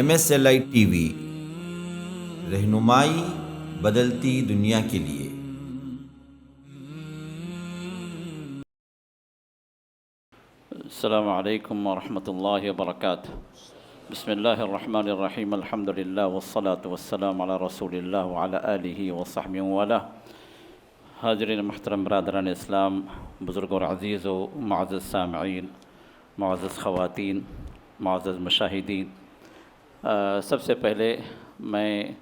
MSLI T V, رہنمائی بدلتی دنیا کے لیے۔ السلام علیکم ورحمۃ اللہ وبرکاتہ۔ بسم اللہ الرحمن الرحیم، الحمد للہ والصلاة والسلام علی رسول اللہ وعلی آلہ وصحبہ والہ۔ حاضرین محترم برادران اسلام، بزرگ اور عزیز و معزز سامعین، معزز خواتین، معزز مشاہدین، سب سے پہلے میں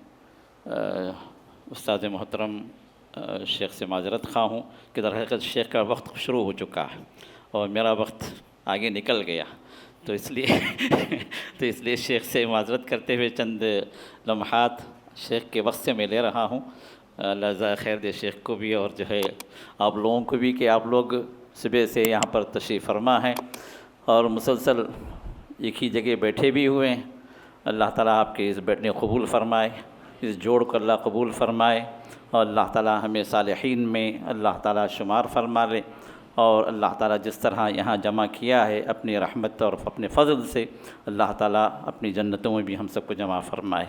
استاد محترم شیخ سے معذرت خواہ ہوں کہ در حقیقت شیخ کا وقت شروع ہو چکا ہے اور میرا وقت آگے نکل گیا، تو اس لیے شیخ سے معذرت کرتے ہوئے چند لمحات شیخ کے وقت سے میں لے رہا ہوں۔ اللہ جزائے خیر دے شیخ کو بھی، اور جو ہے آپ لوگوں کو بھی کہ آپ لوگ صبح سے یہاں پر تشریف فرما ہیں اور مسلسل ایک ہی جگہ بیٹھے بھی ہوئے ہیں۔ اللہ تعالیٰ آپ کے اس بیٹھنے قبول فرمائے، اس جوڑ کو اللہ قبول فرمائے، اور اللہ تعالیٰ ہمیں صالحین میں اللہ تعالیٰ شمار فرما لے، اور اللہ تعالیٰ جس طرح یہاں جمع کیا ہے اپنی رحمت اور اپنے فضل سے، اللہ تعالیٰ اپنی جنتوں میں بھی ہم سب کو جمع فرمائے،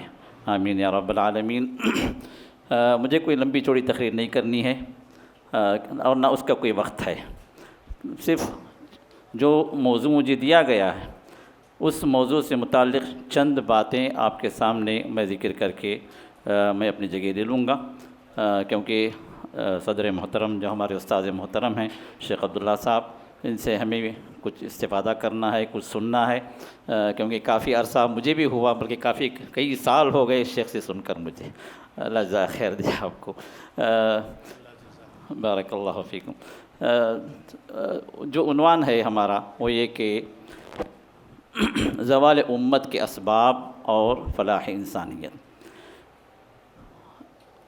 آمین یا رب العالمین۔ مجھے کوئی لمبی چوڑی تقریر نہیں کرنی ہے اور نہ اس کا کوئی وقت ہے، صرف جو موضوع مجھے دیا گیا ہے اس موضوع سے متعلق چند باتیں آپ کے سامنے میں ذکر کر کے میں اپنی جگہ لے لوں گا، کیونکہ صدر محترم جو ہمارے استاد محترم ہیں شیخ عبداللہ صاحب، ان سے ہمیں کچھ استفادہ کرنا ہے، کچھ سننا ہے، کیونکہ کافی عرصہ مجھے بھی ہوا، بلکہ کئی سال ہو گئے شیخ سے سن کر مجھے۔ اللہ جزائے خیر دے آپ کو، بارک اللہ فیکم۔ جو عنوان ہے ہمارا وہ یہ کہ زوال امت کے اسباب اور فلاح انسانیت۔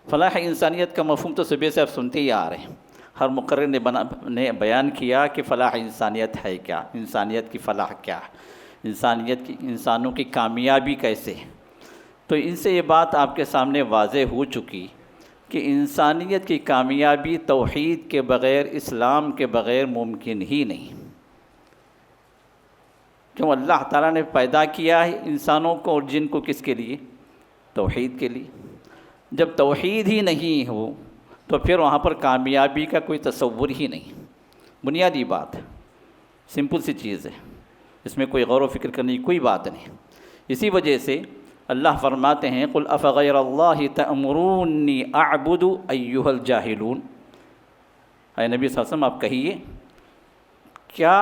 فلاح انسانیت کا مفہوم تو صبح سے آپ سنتے ہی آ رہے ہیں، ہر مقرر نے بیان کیا کہ فلاح انسانیت ہے کیا، انسانیت کی فلاح کیا ہے، انسانوں کی کامیابی کیسے ہے۔ تو ان سے یہ بات آپ کے سامنے واضح ہو چکی کہ انسانیت کی کامیابی توحید کے بغیر، اسلام کے بغیر ممکن ہی نہیں۔ کیوں اللہ تعالیٰ نے پیدا کیا ہے انسانوں کو اور جن کو کس کے لیے؟ توحید کے لیے۔ جب توحید ہی نہیں ہو تو پھر وہاں پر کامیابی کا کوئی تصور ہی نہیں۔ بنیادی بات ہے، سمپل سی چیز ہے، اس میں کوئی غور و فکر کرنے کی کوئی بات نہیں۔ اسی وجہ سے اللہ فرماتے ہیں قُلْ أَفَغَيْرَ اللَّهِ تَأْمُرُونِّي أَعْبُدُ أَيُّهَا الْجَاهِلُونَ، اے نبی صلی اللہ علیہ وسلم آپ کہیے، کیا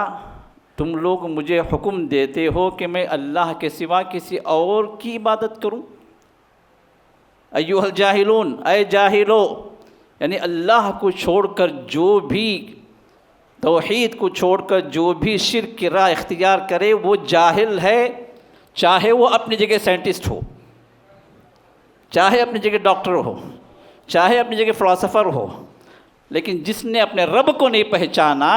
تم لوگ مجھے حکم دیتے ہو کہ میں اللہ کے سوا کسی اور کی عبادت کروں؟ ایھا الجاہلون، اے جاہلو، یعنی اللہ کو چھوڑ کر جو بھی، توحید کو چھوڑ کر جو بھی شرک کی راہ اختیار کرے وہ جاہل ہے، چاہے وہ اپنی جگہ سائنٹسٹ ہو، چاہے اپنی جگہ ڈاکٹر ہو، چاہے اپنی جگہ فلاسفر ہو، لیکن جس نے اپنے رب کو نہیں پہچانا،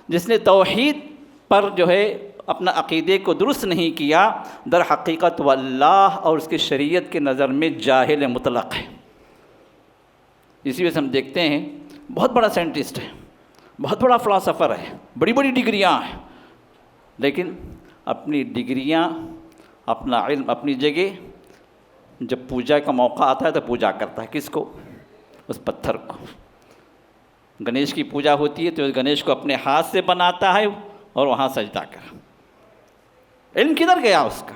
جس نے توحید پر جو ہے اپنا عقیدے کو درست نہیں کیا، در حقیقت وہ اللہ اور اس کی شریعت کی نظر میں جاہل مطلق ہے۔ اسی وجہ سے ہم دیکھتے ہیں بہت بڑا سائنٹسٹ ہے، بہت بڑا فلاسفر ہے، بڑی بڑی ڈگریاں ہیں، لیکن اپنی ڈگریاں، اپنا علم اپنی جگہ، جب پوجا کا موقع آتا ہے تو پوجا کرتا ہے کس کو؟ اس پتھر کو۔ گنیش کی پوجا ہوتی ہے تو گنیش کو اپنے ہاتھ سے بناتا ہے اور وہاں سجدہ کر۔ علم کدھر گیا اس کا؟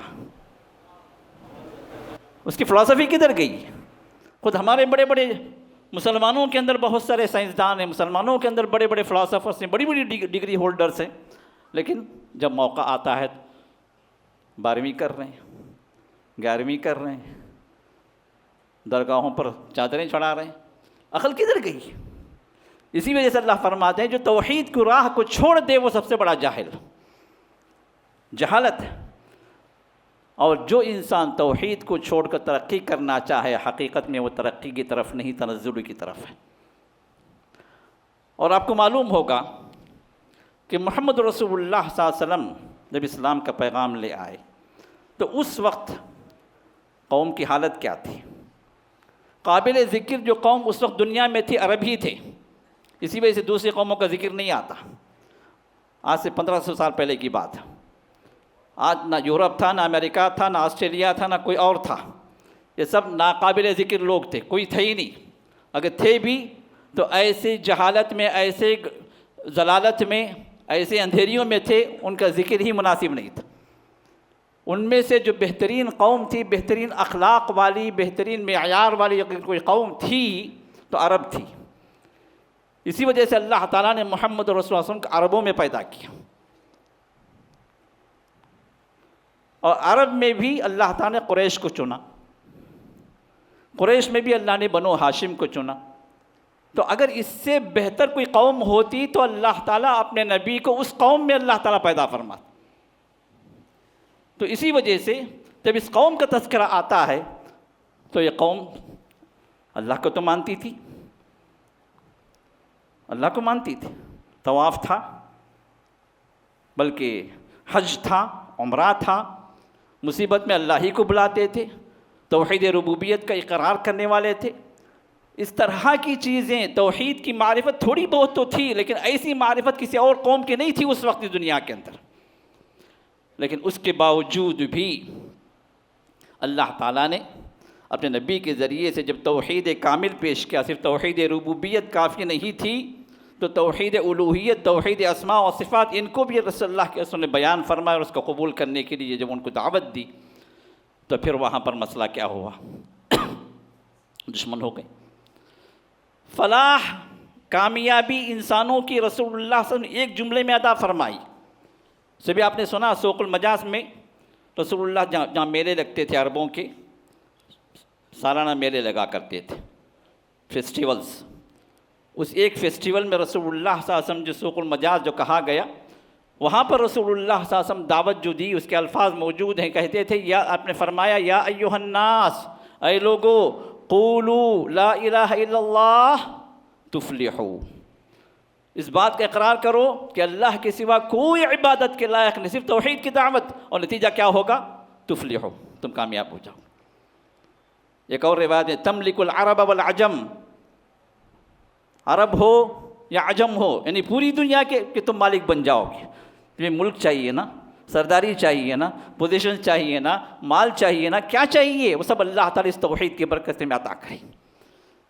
اس کی فلسفی کدھر گئی؟ خود ہمارے بڑے بڑے مسلمانوں کے اندر بہت سارے سائنسدان ہیں، مسلمانوں کے اندر بڑے بڑے فلاسفرس ہیں، بڑی بڑی ڈگری ہولڈرز ہیں، لیکن جب موقع آتا ہے 12ویں کر رہے ہیں، 11ویں کر رہے ہیں، درگاہوں پر چادریں چڑھا رہے ہیں، عقل کدھر گئی؟ اسی وجہ سے اللہ فرماتے ہیں جو توحید کی راہ کو چھوڑ دے وہ سب سے بڑا جاہل، جہالت ہے۔ اور جو انسان توحید کو چھوڑ کر ترقی کرنا چاہے، حقیقت میں وہ ترقی کی طرف نہیں، تنزل کی طرف ہے۔ اور آپ کو معلوم ہوگا کہ محمد رسول اللہ صلی اللہ علیہ وسلم جب اسلام کا پیغام لے آئے تو اس وقت قوم کی حالت کیا تھی؟ قابل ذکر جو قوم اس وقت دنیا میں تھی عرب ہی تھے، اسی وجہ سے دوسری قوموں کا ذکر نہیں آتا۔ آج سے 1500 سال پہلے کی بات ہے۔ آج نہ یورپ تھا، نہ امریکہ تھا، نہ آسٹریلیا تھا، نہ کوئی اور تھا. یہ سب ناقابل ذکر لوگ تھے، کوئی تھے ہی نہیں. اگر تھے بھی تو ایسے جہالت میں، ایسے ضلالت میں، ایسے اندھیریوں میں تھے، ان کا ذکر ہی مناسب نہیں تھا. ان میں سے جو بہترین قوم تھی، بہترین اخلاق والی، بہترین معیار والی اگر کوئی قوم تھی تو عرب تھی. اسی وجہ سے اللہ تعالیٰ نے محمد رسول اللہ صلی اللہ علیہ وسلم کو عربوں میں پیدا کیا. اور عرب میں بھی اللہ تعالیٰ نے قریش کو چنا، قریش میں بھی اللہ نے بنو ہاشم کو چنا. تو اگر اس سے بہتر کوئی قوم ہوتی تو اللہ تعالیٰ اپنے نبی کو اس قوم میں اللہ تعالیٰ پیدا فرماتا. تو اسی وجہ سے جب اس قوم کا تذکرہ آتا ہے تو یہ قوم اللہ کو تو مانتی تھی، اللہ کو مانتی تھی. طواف تھا، بلکہ حج تھا، عمرہ تھا. مصیبت میں اللہ ہی کو بلاتے تھے، توحید ربوبیت کا اقرار کرنے والے تھے. اس طرح کی چیزیں، توحید کی معرفت تھوڑی بہت تو تھی، لیکن ایسی معرفت کسی اور قوم کی نہیں تھی اس وقت اس دنیا کے اندر. لیکن اس کے باوجود بھی اللہ تعالیٰ نے اپنے نبی کے ذریعے سے جب توحید کامل پیش کیا، صرف توحید ربوبیت کافی نہیں تھی تو توحید الوہیت، توحید اسماء و صفات، ان کو بھی رسول اللہ کے رسول نے بیان فرمایا. اور اس کو قبول کرنے کے لیے جب ان کو دعوت دی تو پھر وہاں پر مسئلہ کیا ہوا؟ دشمن ہو گئے. فلاح، کامیابی انسانوں کی رسول اللہ صلی اللہ علیہ وسلم نے ایک جملے میں عطا فرمائی. سبھی آپ نے سنا سوق المجاز میں رسول اللہ جہاں میلے لگتے تھے عربوں کے، سالانہ میلے لگا کرتے تھے، فیسٹیولز. اس ایک فیسٹیول میں رسول اللہ صلی اللہ علیہ وسلم جو سوق المجاز جو کہا گیا، وہاں پر رسول اللہ صلی اللہ علیہ وسلم دعوت جو دی، اس کے الفاظ موجود ہیں. کہتے تھے، یا آپ نے فرمایا، یا ایھا الناس، اے لوگو، قولوا لا الہ الا اللہ تفلحوا. اس بات کا اقرار کرو کہ اللہ کے سوا کوئی عبادت کے لائق نہیں، صرف توحید کی دعوت، اور نتیجہ کیا ہوگا؟ تفلحوا، تم کامیاب ہو جاؤ. ایک اور روایت ہے، تملک العرب والعجم، عرب ہو یا عجم ہو، یعنی پوری دنیا کے کہ تم مالک بن جاؤ گے. تمہیں ملک چاہیے نا، سرداری چاہیے نا، پوزیشن چاہیے نا، مال چاہیے نا، کیا چاہیے؟ وہ سب اللہ تعالیٰ اس توحید کی برکت سے میں عطا کریں.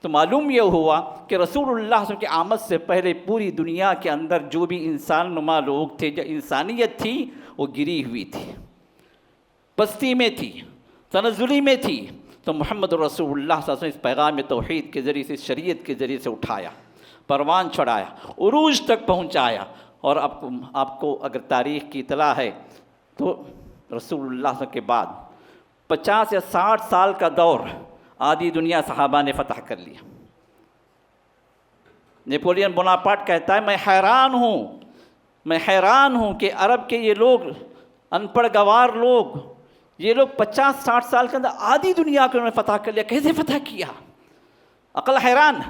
تو معلوم یہ ہوا کہ رسول اللہ صلی اللہ علیہ وسلم کی آمد سے پہلے پوری دنیا کے اندر جو بھی انسان نما لوگ تھے، جو انسانیت تھی، وہ گری ہوئی تھی، پستی میں تھی، تنزلی میں تھی. تو محمد رسول اللہ صلی اللہ علیہ وسلم اس پیغام توحید کے ذریعے سے، اس شریعت کے ذریعے سے اٹھایا، پروان چڑھایا، عروج تک پہنچایا. اور آپ کو اگر تاریخ کی اطلاع ہے تو رسول اللہ صلی اللہ علیہ وسلم کے بعد 50 یا 60 سال کا دور آدھی دنیا صحابہ نے فتح کر لیا. نیپولین بوناپارٹ کہتا ہے، میں حیران ہوں کہ عرب کے یہ لوگ، ان پڑھ گوار لوگ، یہ لوگ 50-60 سال کے اندر آدھی دنیا کو انہوں نے فتح کر لیا. کیسے فتح کیا؟ عقل حیران.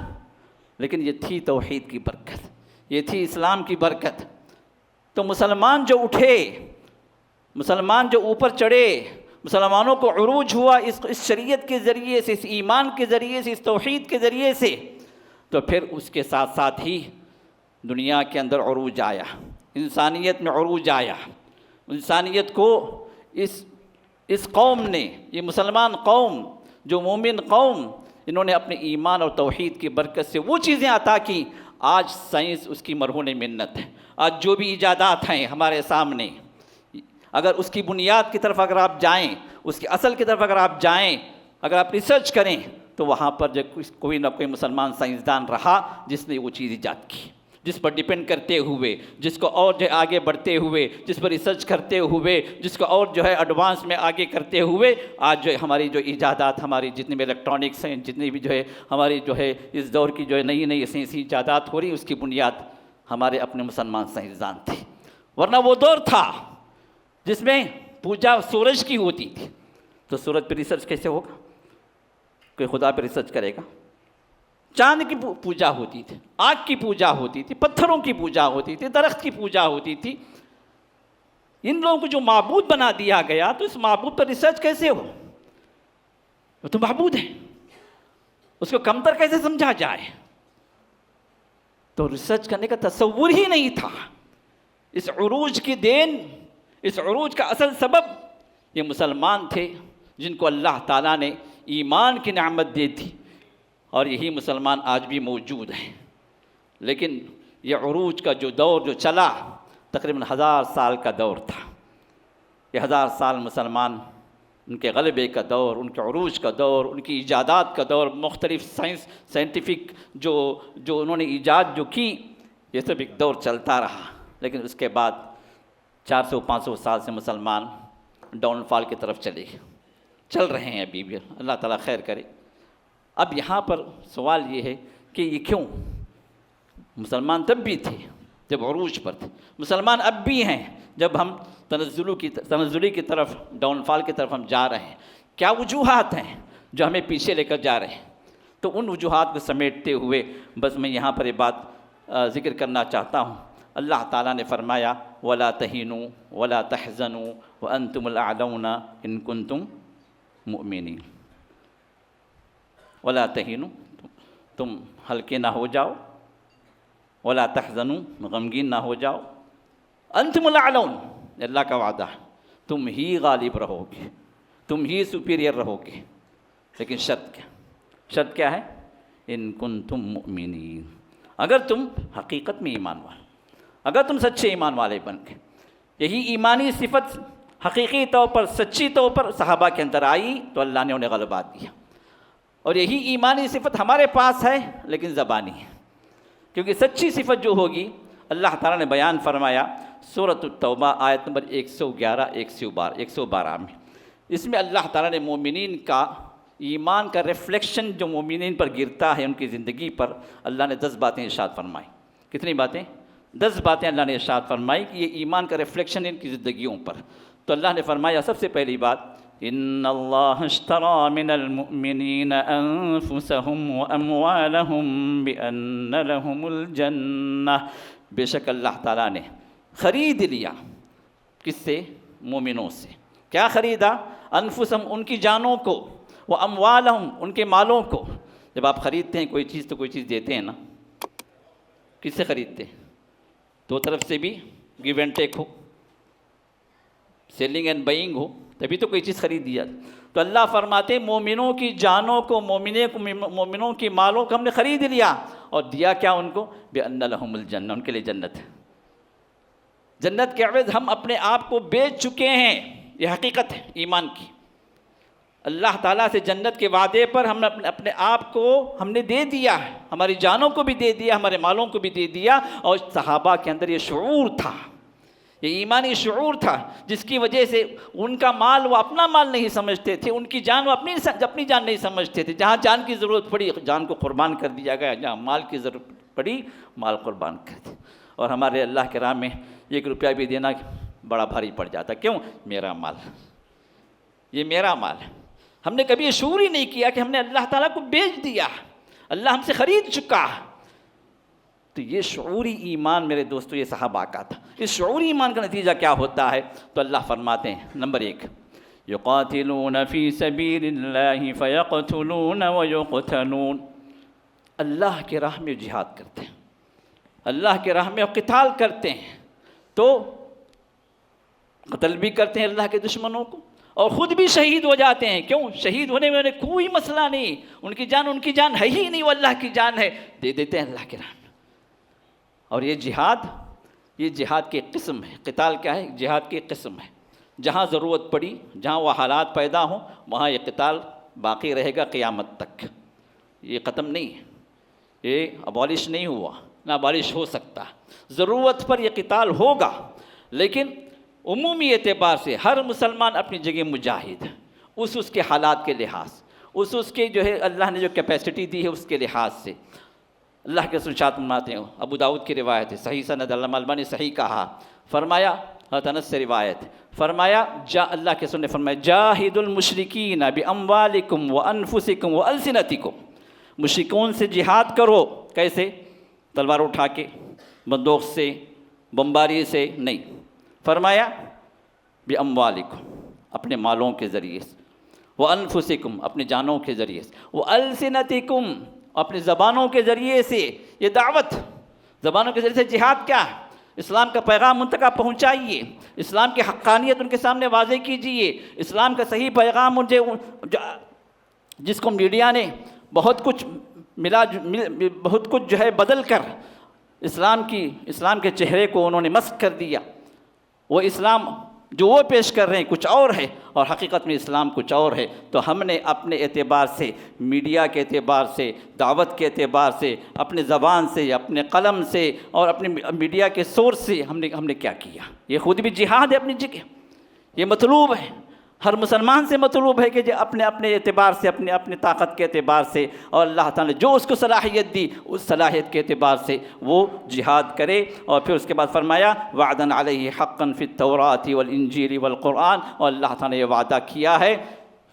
لیکن یہ تھی توحید کی برکت، یہ تھی اسلام کی برکت. تو مسلمان جو اٹھے، مسلمان جو اوپر چڑھے، مسلمانوں کو عروج ہوا اس شریعت کے ذریعے سے، اس ایمان کے ذریعے سے، اس توحید کے ذریعے سے، تو پھر اس کے ساتھ ساتھ ہی دنیا کے اندر عروج آیا، انسانیت میں عروج آیا. انسانیت کو اس قوم نے، یہ مسلمان قوم، جو مومن قوم، انہوں نے اپنے ایمان اور توحید کی برکت سے وہ چیزیں عطا کی. آج سائنس اس کی مرہون منت ہے. آج جو بھی ایجادات ہیں ہمارے سامنے، اگر اس کی بنیاد کی طرف اگر آپ جائیں، اس کی اصل کی طرف اگر آپ جائیں، اگر آپ ریسرچ کریں، تو وہاں پر جو کوئی نہ کوئی مسلمان سائنسدان رہا جس نے وہ چیز ایجاد کی، جس پر ڈیپینڈ کرتے ہوئے، جس کو اور جو آگے بڑھتے ہوئے، جس پر ریسرچ کرتے ہوئے، جس کو اور جو ہے ایڈوانس میں آگے کرتے ہوئے، آج جو ہماری جو ایجادات، ہماری جتنی بھی الیکٹرانکس ہیں، جتنی بھی جو ہے ہماری جو ہے اس دور کی جو ہے نئی نئی سائنسی ایجادات ہو رہی، اس کی بنیاد ہمارے اپنے مسلمان سائنسدان تھے. ورنہ وہ دور تھا جس میں پوجا سورج کی ہوتی تھی. تو سورج پہ ریسرچ کیسے ہوگا؟ کوئی خدا پہ ریسرچ کرے گا؟ چاند کی پوجا ہوتی تھی، آگ کی پوجا ہوتی تھی، پتھروں کی پوجا ہوتی تھی، درخت کی پوجا ہوتی تھی. ان لوگوں کو جو معبود بنا دیا گیا، تو اس معبود پر ریسرچ کیسے ہو؟ وہ تو معبود ہے، اس کو کمتر کیسے سمجھا جائے؟ تو ریسرچ کرنے کا تصور ہی نہیں تھا. اس عروج کی دین، اس عروج کا اصل سبب یہ مسلمان تھے جن کو اللہ تعالیٰ نے ایمان کی نعمت دی تھی، اور یہی مسلمان آج بھی موجود ہیں۔ لیکن یہ عروج کا جو دور جو چلا تقریباً 1000 سال کا دور تھا۔ یہ 1000 سال مسلمان، ان کے غلبے کا دور، ان کے عروج کا دور، ان کی ایجادات کا دور، مختلف سائنٹیفک جو انہوں نے ایجاد جو کی، یہ سب ایک دور چلتا رہا۔ لیکن اس کے بعد 400-500 سال سے مسلمان ڈاؤن فال کی طرف چل رہے ہیں ابھی بھی، اللہ تعالیٰ خیر کرے۔ اب یہاں پر سوال یہ ہے کہ یہ کیوں؟ مسلمان تب بھی تھے جب عروج پر تھے، مسلمان اب بھی ہیں جب ہم تنزلی کی طرف، ڈاؤن فال کی طرف ہم جا رہے ہیں۔ کیا وجوہات ہیں جو ہمیں پیچھے لے کر جا رہے ہیں؟ تو ان وجوہات کو سمیٹتے ہوئے بس میں یہاں پر یہ بات ذکر کرنا چاہتا ہوں۔ اللہ تعالیٰ نے فرمایا وَلَا تَهِنُوا وَلَا تَحْزَنُوا وَأَنْتُمُ الْأَعْلَوْنَ إِن كُنتُم مُؤْمِنِينَ۔ وَلَا تَهِنُوا، تم ہلکے نہ ہو جاؤ، وَلَا تَحْزَنُوا، غمگین نہ ہو جاؤ، أَنْتُمُ الْأَعْلَوْنَ، اللہ کا وعدہ ہے تم ہی غالب رہو گے، تم ہی سپیریئر رہو گے۔ لیکن شرط کیا ہے؟ إِن كُنتُم مُؤْمِنِينَ، اگر تم حقیقت میں ایمان والے، اگر تم سچے ایمان والے بن گئے۔ یہی ایمانی صفت حقیقی طور پر، سچی طور پر صحابہ کے اندر آئی تو اللہ نے انہیں غلبہ دیا، اور یہی ایمانی صفت ہمارے پاس ہے لیکن زبانی ہے، کیونکہ سچی صفت جو ہوگی اللہ تعالیٰ نے بیان فرمایا سورۃ التوبہ آیت نمبر 111-112 میں۔ اس میں اللہ تعالیٰ نے مومنین کا ایمان کا ریفلیکشن جو مومنین پر گرتا ہے ان کی زندگی پر، اللہ نے 10 باتیں ارشاد فرمائی۔ کتنی باتیں؟ 10 باتیں اللہ نے ارشاد فرمائی کہ یہ ایمان کا ریفلیکشن ان کی زندگیوں پر۔ تو اللہ نے فرمایا سب سے پہلی بات، ان اللہ اشترى من المؤمنین انفسهم واموالهم بان لهم الجنہ، بے شک اللہ تعالیٰ نے خرید لیا، کس سے؟ مومنوں سے۔ کیا خریدا؟ انفسهم، ان کی جانوں کو، واموالهم، ان کے مالوں کو۔ جب آپ خریدتے ہیں کوئی چیز تو کوئی چیز دیتے ہیں نا، کس سے خریدتے ہیں؟ دو طرف سے بھی گیو اینڈ ٹیک ہو، سیلنگ اینڈ بائنگ ہو، تبھی تو کوئی چیز خرید دیا۔ تو اللہ فرماتے مومنوں کی جانوں کو، مومنوں کی مالوں کو ہم نے خرید لیا، اور دیا کیا ان کو؟ بِأَنَّ لَهُمُ الْجَنَّةُ، ان کے لیے جنت ہے۔ جنت کے عوض ہم اپنے آپ کو بیچ چکے ہیں، یہ حقیقت ہے ایمان کی۔ اللہ تعالیٰ سے جنت کے وعدے پر ہم نے اپنے آپ کو ہم نے دے دیا، ہماری جانوں کو بھی دے دیا، ہمارے مالوں کو بھی دے دیا۔ اور صحابہ کے اندر یہ شعور تھا، یہ ایمانی شعور تھا، جس کی وجہ سے ان کا مال وہ اپنا مال نہیں سمجھتے تھے، ان کی جان وہ اپنی جان نہیں سمجھتے تھے۔ جہاں جان کی ضرورت پڑی جان کو قربان کر دیا گیا، جہاں مال کی ضرورت پڑی مال قربان کر دیا۔ اور ہمارے اللہ کے راہ میں 1 روپیہ بھی دینا بڑا بھاری پڑ جاتا، کیوں؟ میرا مال، یہ میرا مال ہے۔ ہم نے کبھی یہ شعور ہی نہیں کیا کہ ہم نے اللہ تعالیٰ کو بیچ دیا، اللہ ہم سے خرید چکا۔ تو یہ شعوری ایمان میرے دوستو یہ صحابہ کا تھا۔ اس شعوری ایمان کا نتیجہ کیا ہوتا ہے؟ تو اللہ فرماتے ہیں نمبر 1، یقاتلون فی سبیل اللہ فیقتلون ویقتلون، اللہ کے راہ میں جہاد کرتے ہیں، اللہ کے راہ میں قتال کرتے ہیں، تو قتل بھی کرتے ہیں اللہ کے دشمنوں کو، اور خود بھی شہید ہو جاتے ہیں۔ کیوں؟ شہید ہونے میں کوئی مسئلہ نہیں، ان کی جان ہے ہی نہیں، وہ اللہ کی جان ہے، دے دیتے ہیں اللہ کے راہ میں۔ اور یہ جہاد کی ایک قسم ہے۔ قتال کیا ہے؟ جہاد کی ایک قسم ہے۔ جہاں ضرورت پڑی، جہاں وہ حالات پیدا ہوں، وہاں یہ قتال باقی رہے گا قیامت تک، یہ ختم نہیں ہے، یہ ابالش نہیں ہوا، نہ ابالش ہو سکتا۔ ضرورت پر یہ قتال ہوگا، لیکن عمومی اعتبار سے ہر مسلمان اپنی جگہ مجاہد ہے، اس کے حالات کے لحاظ، اس کے جو ہے اللہ نے جو کیپیسٹی دی ہے اس کے لحاظ سے۔ اللہ کے رسول ارشاد فرماتے ہیں، ابو داؤد کی روایت ہے، صحیح سند، علامہ البانی صحیح کہا، فرمایا حضرت انس سے روایت، فرمایا اللہ کے رسول نے فرمایا جاہد المشرکین باموالکم وانفسکم والسنتکم، مشرکون سے جہاد کرو۔ کیسے؟ تلوار اٹھا کے، بندوق سے، بمباری سے نہیں، فرمایا باموالکم، اپنے مالوں کے ذریعے سے، وانفسکم، اپنے جانوں کے ذریعے سے، والسنتکم، اپنی زبانوں کے ذریعے سے۔ یہ دعوت، زبانوں کے ذریعے سے جہاد کیا ہے؟ اسلام کا پیغام ان تک آپ پہنچائیے، اسلام کی حقانیت ان کے سامنے واضح کیجیے، اسلام کا صحیح پیغام جس کو میڈیا نے بہت کچھ جو ہے بدل کر اسلام کے چہرے کو انہوں نے مسخ کر دیا، وہ اسلام جو وہ پیش کر رہے ہیں کچھ اور ہے اور حقیقت میں اسلام کچھ اور ہے۔ تو ہم نے اپنے اعتبار سے، میڈیا کے اعتبار سے، دعوت کے اعتبار سے، اپنے زبان سے، اپنے قلم سے اور اپنے میڈیا کے سورس سے ہم نے کیا کیا؟ یہ خود بھی جہاد ہے اپنی جگہ، یہ مطلوب ہے، ہر مسلمان سے مطلوب ہے کہ جو اپنے اعتبار سے، اپنے طاقت کے اعتبار سے اور اللہ تعالیٰ نے جو اس کو صلاحیت دی اس صلاحیت کے اعتبار سے وہ جہاد کرے۔ اور پھر اس کے بعد فرمایا وعدن علیہ حقا فی التوراۃ والانجیل والقرآن، اور اللہ تعالیٰ نے یہ وعدہ کیا ہے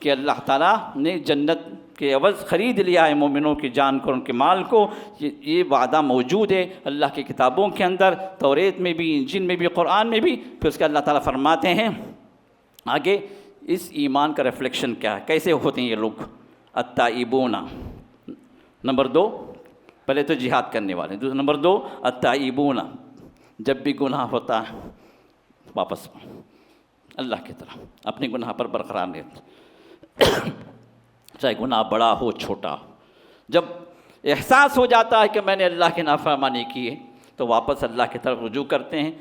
کہ اللہ تعالیٰ نے جنت کے عوض خرید لیا ہے مومنوں کی جان کو، ان کے مال کو، یہ وعدہ موجود ہے اللہ کی کتابوں کے اندر، توریت میں بھی، انجیل میں بھی، قرآن میں بھی۔ پھر اس کے اللہ تعالیٰ فرماتے ہیں آگے اس ایمان کا ریفلیکشن کیا ہے، کیسے ہوتے ہیں یہ لوگ؟ التائبون، نمبر 2 پہلے تو جہاد کرنے والے، نمبر 2 التائبون، جب بھی گناہ ہوتا ہے واپس اللہ کی طرف اپنے گناہ پر برقرار رہتے، چاہے گناہ بڑا ہو چھوٹا ہو، جب احساس ہو جاتا ہے کہ میں نے اللہ کی نافرمانی کی ہے تو واپس اللہ کی طرف رجوع کرتے ہیں۔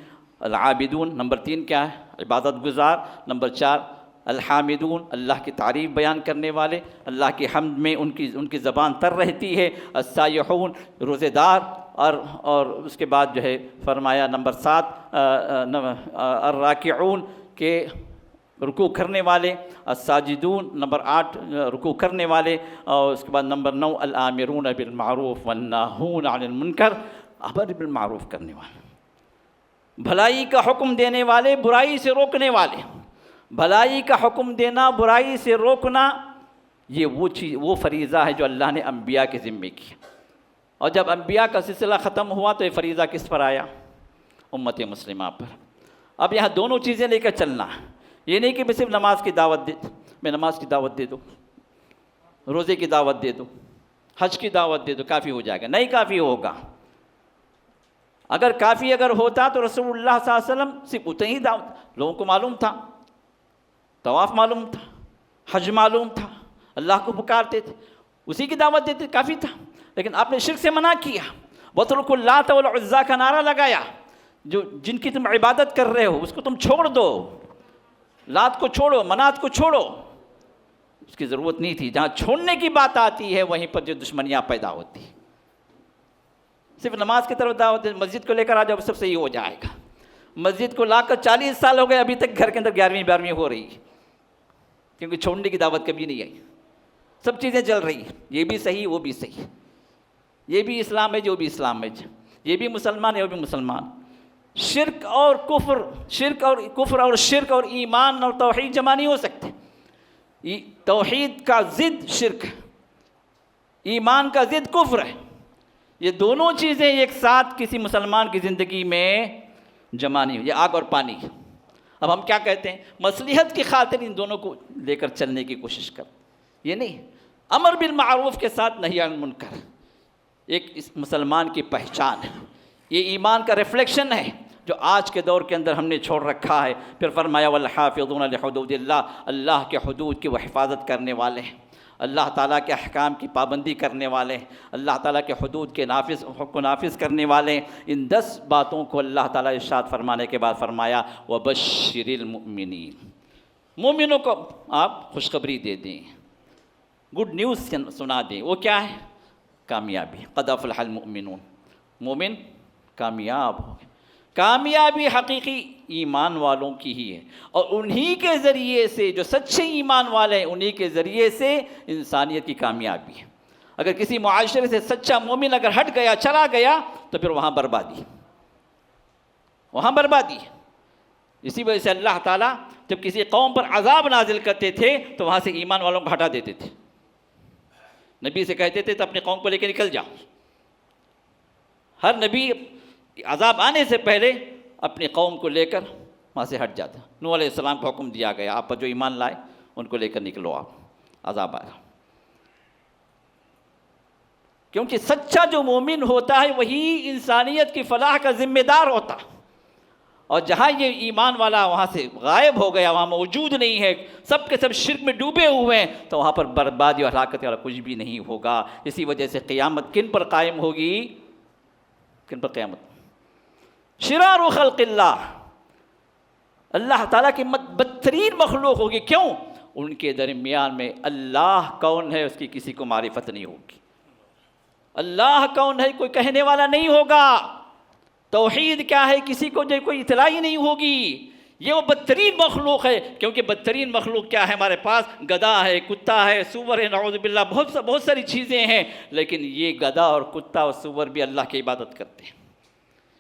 العابدون، نمبر 3 کیا ہے؟ عبادت گزار۔ نمبر 4 الحامدون، اللہ کی تعریف بیان کرنے والے، اللہ کی حمد میں ان کی زبان تر رہتی ہے۔ السائحون، روزے دار، اور اس کے بعد جو ہے فرمایا نمبر 7 الراکعون، کہ رکوع کرنے والے۔ الساجدون، نمبر 8 رکوع کرنے والے، اور اس کے بعد نمبر 9 الآمرون بالمعروف والناہون عن المنکر، امر بالمعروف کرنے والے، بھلائی کا حکم دینے والے، برائی سے روکنے والے۔ بھلائی کا حکم دینا، برائی سے روکنا، یہ وہ فریضہ ہے جو اللہ نے انبیاء کے ذمے کی، اور جب انبیاء کا سلسلہ ختم ہوا تو یہ فریضہ کس پر آیا؟ امت مسلمہ پر۔ اب یہاں دونوں چیزیں لے کر چلنا ہے، یہ نہیں کہ میں صرف نماز کی دعوت دے دو، روزے کی دعوت دے دو، حج کی دعوت دے دو، کافی ہو جائے گا، نہیں کافی ہوگا۔ اگر کافی ہوتا تو رسول اللہ صلی اللہ علیہ وسلم صرف اتنی ہی دعوت، لوگوں کو معلوم تھا، طواف معلوم تھا، حج معلوم تھا، اللہ کو پکارتے تھے، اسی کی دعوت دیتے، کافی تھا۔ لیکن آپ نے شرک سے منع کیا، وَاتْرُكُوا اللَّاتَ وَالْعُزَّىٰ کا نعرہ لگایا، جن کی تم عبادت کر رہے ہو اس کو تم چھوڑ دو، لات کو چھوڑو، منات کو چھوڑو، اس کی ضرورت نہیں تھی۔ جہاں چھوڑنے کی بات آتی ہے وہیں پر جو دشمنیاں پیدا ہوتی ہیں۔ صرف نماز کی طرف دعوت، مسجد کو لے کر آ جاؤ، سب صحیح ہو جائے گا۔ مسجد کو لا کر 40 سال ہو گئے، ابھی تک گھر کے اندر 11ویں 12ویں ہو رہی ہے، کیونکہ چھوڑنے کی دعوت کبھی نہیں آئی، سب چیزیں چل رہی ہیں، یہ بھی صحیح وہ بھی صحیح، یہ بھی اسلام ہے جو بھی اسلام ہے، یہ بھی مسلمان ہے وہ بھی مسلمان۔ شرک اور ایمان اور توحید جمع نہیں ہو سکتے۔ توحید کا ضد شرک ہے، ایمان کا ضد کفر ہے، یہ دونوں چیزیں ایک ساتھ کسی مسلمان کی زندگی میں جمع نہیں ہو، یہ آگ اور پانی ہے۔ اب ہم کیا کہتے ہیں؟ مصلحت کی خاطر ان دونوں کو لے کر چلنے کی کوشش کر، یہ نہیں، امر بالمعروف کے ساتھ نہی عن المنکر ایک اس مسلمان کی پہچان ہے، یہ ایمان کا ریفلیکشن ہے جو آج کے دور کے اندر ہم نے چھوڑ رکھا ہے۔ پھر فرمایا والحافظون لحدود اللہ، اللہ کے حدود کی وہ حفاظت کرنے والے ہیں، اللہ تعالیٰ کے احکام کی پابندی کرنے والے ہیں، اللہ تعالیٰ کے حدود کے نافذ کرنے والے ہیں۔ ان 10 باتوں کو اللہ تعالیٰ ارشاد فرمانے کے بعد فرمایا وبشر المؤمنین، مومنوں کو آپ خوشخبری دے دیں، گڈ نیوز سنا دیں۔ وہ کیا ہے؟ کامیابی، قد افلح المؤمنون، مومن کامیاب ہو گئے۔ کامیابی حقیقی ایمان والوں کی ہی ہے، اور انہی کے ذریعے سے، جو سچے ایمان والے ہیں انہی کے ذریعے سے انسانیت کی کامیابی ہے۔ اگر کسی معاشرے سے سچا مومن اگر ہٹ گیا، چلا گیا، تو پھر وہاں بربادی، وہاں بربادی۔ اسی وجہ سے اللہ تعالیٰ جب کسی قوم پر عذاب نازل کرتے تھے تو وہاں سے ایمان والوں کو ہٹا دیتے تھے، نبی سے کہتے تھے تو اپنے قوم کو لے کے نکل جاؤ۔ ہر نبی عذاب آنے سے پہلے اپنی قوم کو لے کر وہاں سے ہٹ جاتا۔ نوح علیہ السلام کو حکم دیا گیا آپ پر جو ایمان لائے ان کو لے کر نکلو، آپ عذاب آیا۔ کیونکہ سچا جو مومن ہوتا ہے وہی انسانیت کی فلاح کا ذمہ دار ہوتا، اور جہاں یہ ایمان والا وہاں سے غائب ہو گیا، وہاں موجود نہیں ہے، سب کے سب شرک میں ڈوبے ہوئے ہیں، تو وہاں پر بربادی اور ہلاکت والا کچھ بھی نہیں ہوگا۔ اسی وجہ سے قیامت کن پر قائم ہوگی؟ کن پر قیامت؟ شرار خلق اللہ، اللہ تعالیٰ کی بدترین مخلوق ہوگی۔ کیوں؟ ان کے درمیان میں اللہ کون ہے اس کی کسی کو معرفت نہیں ہوگی، اللہ کون ہے کوئی کہنے والا نہیں ہوگا، توحید کیا ہے کسی کو جو کوئی اطلاع ہی نہیں ہوگی۔ یہ وہ بدترین مخلوق ہے، کیونکہ بدترین مخلوق کیا ہے؟ ہمارے پاس گدھا ہے، کتا ہے، سور ہے، نعوذ باللہ بہت ساری چیزیں ہیں، لیکن یہ گدھا اور کتا اور سور بھی اللہ کی عبادت کرتے ہیں،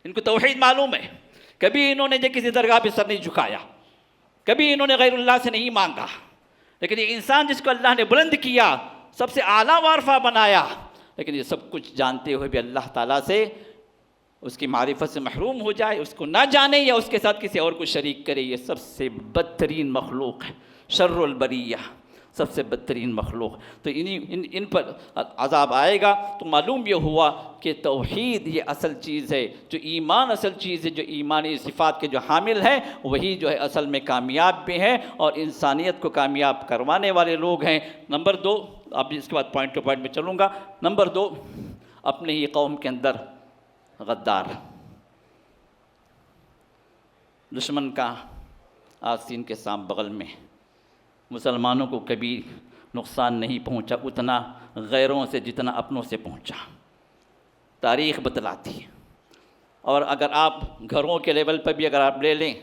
ان کو توحید معلوم ہے۔ کبھی انہوں نے جو کسی درگاہ پہ سر نہیں جھکایا، کبھی انہوں نے غیر اللہ سے نہیں مانگا، لیکن یہ انسان جس کو اللہ نے بلند کیا، سب سے اعلیٰ وارفہ بنایا، لیکن یہ سب کچھ جانتے ہوئے بھی اللہ تعالیٰ سے اس کی معرفت سے محروم ہو جائے، اس کو نہ جانے یا اس کے ساتھ کسی اور کو شریک کرے، یہ سب سے بدترین مخلوق ہے، شر البریہ، سب سے بدترین مخلوق۔ تو ان پر عذاب آئے گا۔ تو معلوم یہ ہوا کہ توحید یہ اصل چیز ہے، جو ایمان اصل چیز ہے، جو ایمانی صفات کے جو حامل ہیں وہی جو ہے اصل میں کامیاب بھی ہیں اور انسانیت کو کامیاب کروانے والے لوگ ہیں۔ نمبر 2، اب اس کے بعد پوائنٹ ٹو پوائنٹ میں چلوں گا۔ نمبر 2، اپنے ہی قوم کے اندر غدار، دشمن کا آستین کے سام بغل میں، مسلمانوں کو کبھی نقصان نہیں پہنچا اتنا غیروں سے جتنا اپنوں سے پہنچا، تاریخ بتلاتی ہے۔ اور اگر آپ گھروں کے لیول پر بھی اگر آپ لے لیں،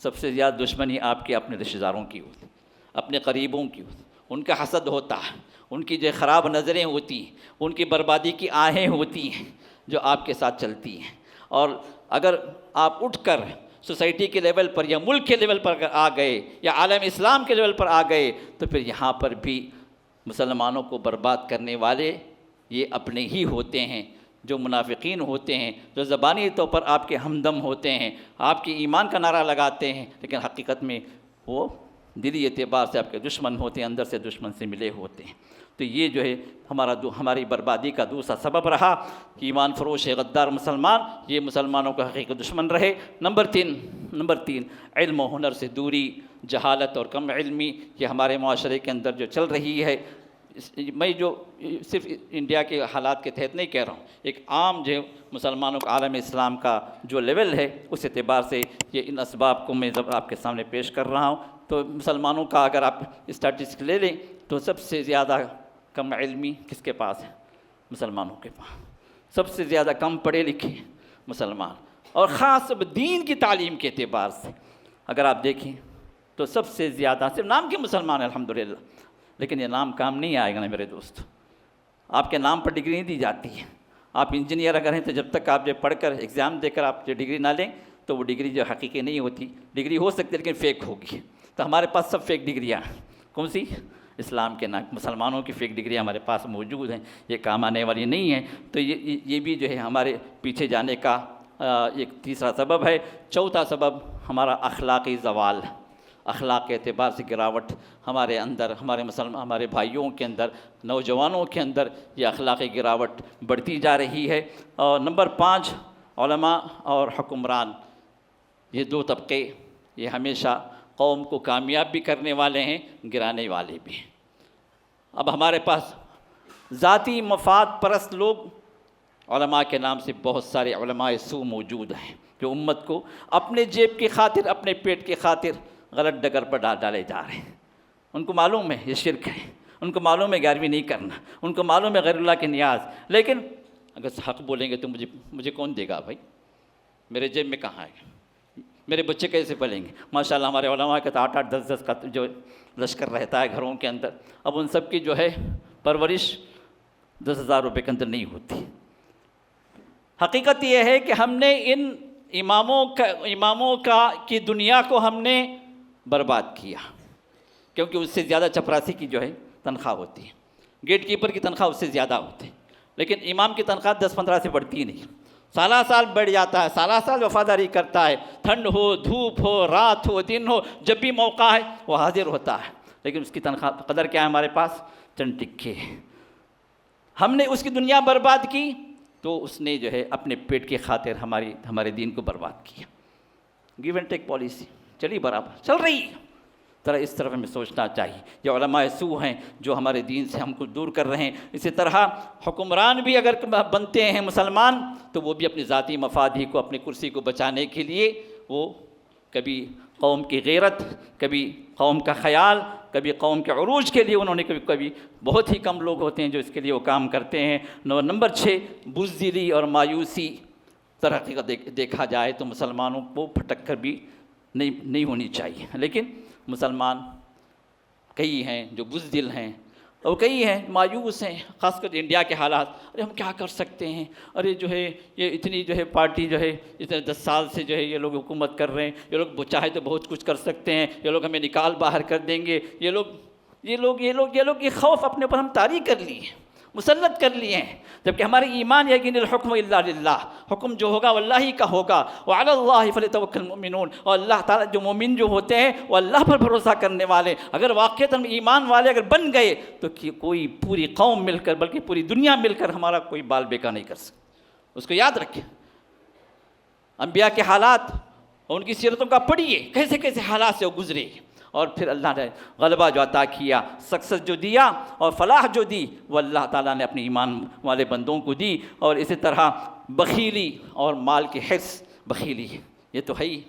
سب سے زیادہ دشمنی آپ کے اپنے رشتہ داروں کی ہوتی، اپنے قریبوں کی ہوتی، ان کا حسد ہوتا ہے، ان کی جو خراب نظریں ہوتی ہیں، ان کی بربادی کی آہیں ہوتی ہیں جو آپ کے ساتھ چلتی ہیں۔ اور اگر آپ اٹھ کر سوسائٹی کے لیول پر یا ملک کے لیول پر اگر آ گئے یا عالم اسلام کے لیول پر آ گئے، تو پھر یہاں پر بھی مسلمانوں کو برباد کرنے والے یہ اپنے ہی ہوتے ہیں، جو منافقین ہوتے ہیں، جو زبانی طور پر آپ کے ہمدم ہوتے ہیں، آپ کے ایمان کا نعرہ لگاتے ہیں، لیکن حقیقت میں وہ دلی اعتبار سے آپ کے دشمن ہوتے ہیں، اندر سے دشمن سے ملے ہوتے ہیں۔ تو یہ جو ہے ہماری بربادی کا دوسرا سبب رہا کہ ایمان فروش غدار مسلمان یہ مسلمانوں کا حقیقی دشمن رہے۔ نمبر تین، علم و ہنر سے دوری، جہالت اور کم علمی، یہ ہمارے معاشرے کے اندر جو چل رہی ہے۔ میں جو صرف انڈیا کے حالات کے تحت نہیں کہہ رہا ہوں، ایک عام جو مسلمانوں کا عالم اسلام کا جو لیول ہے اس اعتبار سے یہ ان اسباب کو میں آپ کے سامنے پیش کر رہا ہوں۔ تو مسلمانوں کا اگر آپ اسٹیٹسٹک لے لیں تو سب سے زیادہ کم علمی کس کے پاس ہے؟ مسلمانوں کے پاس۔ سب سے زیادہ کم پڑھے لکھے مسلمان، اور خاص دین کی تعلیم کے اعتبار سے اگر آپ دیکھیں تو سب سے زیادہ صرف نام کے مسلمان ہیں الحمدللہ، لیکن یہ نام کام نہیں آئے گا نا میرے دوست۔ آپ کے نام پر ڈگری نہیں دی جاتی ہے۔ آپ انجینئر اگر ہیں تو جب تک آپ جو پڑھ کر ایگزام دے کر آپ جو ڈگری نہ لیں تو وہ ڈگری جو حقیقی نہیں ہوتی، ڈگری ہو سکتی ہے لیکن فیک ہوگی۔ تو ہمارے پاس سب فیک ڈگریاں ہیں۔ کون سی؟ اسلام کے نام مسلمانوں کی فیک ڈگریاں ہمارے پاس موجود ہیں، یہ کام آنے والی نہیں ہیں۔ تو یہ بھی جو ہے ہمارے پیچھے جانے کا ایک تیسرا سبب ہے۔ چوتھا سبب ہمارا اخلاقی زوال، اخلاق کے اعتبار سے گراوٹ ہمارے اندر، ہمارے بھائیوں کے اندر، نوجوانوں کے اندر یہ اخلاقی گراوٹ بڑھتی جا رہی ہے۔ اور نمبر 5، علماء اور حکمران، یہ دو طبقے یہ ہمیشہ قوم کو کامیاب بھی کرنے والے ہیں، گرانے والے بھی ہیں۔ اب ہمارے پاس ذاتی مفاد پرست لوگ، علماء کے نام سے بہت سارے علماء سو موجود ہیں جو امت کو اپنے جیب کی خاطر، اپنے پیٹ کی خاطر غلط ڈگر پر ڈالے جا رہے ہیں۔ ان کو معلوم ہے یہ شرک ہے، ان کو معلوم ہے گیارہویں نہیں کرنا، ان کو معلوم ہے غیر اللہ کے نیاز، لیکن اگر حق بولیں گے تو مجھے کون دے گا بھائی؟ میرے جیب میں کہاں ہے؟ میرے بچے کیسے پلیں گے؟ ماشاءاللہ ہمارے علماء کا 8-8 10-10 کا جو لشکر رہتا ہے گھروں کے اندر، اب ان سب کی جو ہے پرورش 10,000 روپے کے اندر نہیں ہوتی۔ حقیقت یہ ہے کہ ہم نے ان اماموں کی دنیا کو ہم نے برباد کیا، کیونکہ اس سے زیادہ چپراسی کی جو ہے تنخواہ ہوتی ہے، گیٹ کیپر کی تنخواہ اس سے زیادہ ہوتی ہے، لیکن امام کی تنخواہ 10-15 سے بڑھتی ہی نہیں، سالہ سال بڑھ جاتا ہے، سالہ سال وفاداری کرتا ہے، ٹھنڈ ہو، دھوپ ہو، رات ہو، دن ہو، جب بھی موقع ہے وہ حاضر ہوتا ہے، لیکن اس کی تنخواہ قدر کیا ہے ہمارے پاس؟ چند ٹکے۔ ہم نے اس کی دنیا برباد کی تو اس نے جو ہے اپنے پیٹ کی خاطر ہمارے دین کو برباد کیا۔ گیو اینڈ ٹیک پالیسی چلی برابر چل رہی ہے. ذرا اس طرف ہمیں سوچنا چاہیے. یہ علماء سو ہیں جو ہمارے دین سے ہم کو دور کر رہے ہیں. اسی طرح حکمران بھی اگر بنتے ہیں مسلمان تو وہ بھی اپنی ذاتی مفاد ہی کو اپنی کرسی کو بچانے کے لیے وہ کبھی قوم کی غیرت، کبھی قوم کا خیال، کبھی قوم کے عروج کے لیے انہوں نے کبھی بہت ہی کم لوگ ہوتے ہیں جو اس کے لیے وہ کام کرتے ہیں. نمبر 6 بزدلی اور مایوسی. ترقی کا دیکھا جائے تو مسلمانوں کو پھٹک کر بھی نہیں ہونی چاہیے، لیکن مسلمان کئی ہیں جو بزدل ہیں اور کئی ہیں مایوس ہیں. خاص کر انڈیا کے حالات، ارے ہم کیا کر سکتے ہیں، ارے جو ہے یہ اتنی جو ہے پارٹی جو ہے اتنے 10 سال سے جو ہے یہ لوگ حکومت کر رہے ہیں، یہ لوگ چاہے تو بہت کچھ کر سکتے ہیں، یہ لوگ ہمیں نکال باہر کر دیں گے، یہ خوف اپنے اوپر ہم طاری کر لیے ہیں، مسلط کر لیے ہیں. جبکہ ہمارے ایمان یقین الحکم الا للہ، حکم جو ہوگا وہ اللہ ہی کا ہوگا. وعلی اللہ فلیتوکل المؤمنون، اور اللہ تعالیٰ جو مومن جو ہوتے ہیں وہ اللہ پر بھروسہ کرنے والے اگر واقعتاً ایمان والے اگر بن گئے تو کوئی پوری قوم مل کر بلکہ پوری دنیا مل کر ہمارا کوئی بال بیکا نہیں کر سکتا. اس کو یاد رکھیں. انبیاء کے حالات اور ان کی سیرتوں کا پڑھیے، کیسے کیسے حالات سے وہ گزرے، اور پھر اللہ نے غلبہ جو عطا کیا، سکسس جو دیا اور فلاح جو دی وہ اللہ تعالیٰ نے اپنے ایمان والے بندوں کو دی. اور اسی طرح بخیلی اور مال کی حرص، بخیلی یہ تو ہے ہی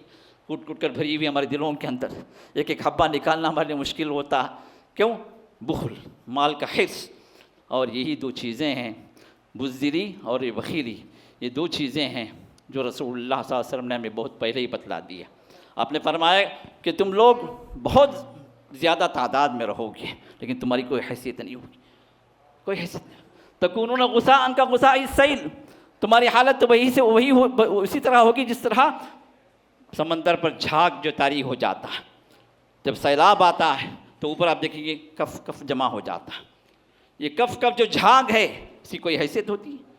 کٹ کٹ کر بھری ہوئی ہمارے دلوں کے اندر. ایک ایک حبہ نکالنا ہمارے لیے مشکل ہوتا. کیوں؟ بخل، مال کا حرص. اور یہی 2 چیزیں ہیں، بزدلی اور یہ بخیلی. یہ 2 چیزیں ہیں جو رسول اللہ صلی اللہ علیہ وسلم نے ہمیں بہت پہلے ہی بتلا دیا. آپ نے فرمایا کہ تم لوگ بہت زیادہ تعداد میں رہو گے لیکن تمہاری کوئی حیثیت نہیں ہوگی، کوئی حیثیت نہیں. تکونون غثاء کا غثاء السیل، تمہاری حالت تو اسی طرح ہوگی جس طرح سمندر پر جھاگ جو طاری ہو جاتا ہے. جب سیلاب آتا ہے تو اوپر آپ دیکھیں گے کف کف جمع ہو جاتا ہے. یہ کف کف جو جھاگ ہے اس کی کوئی حیثیت ہوتی ہے؟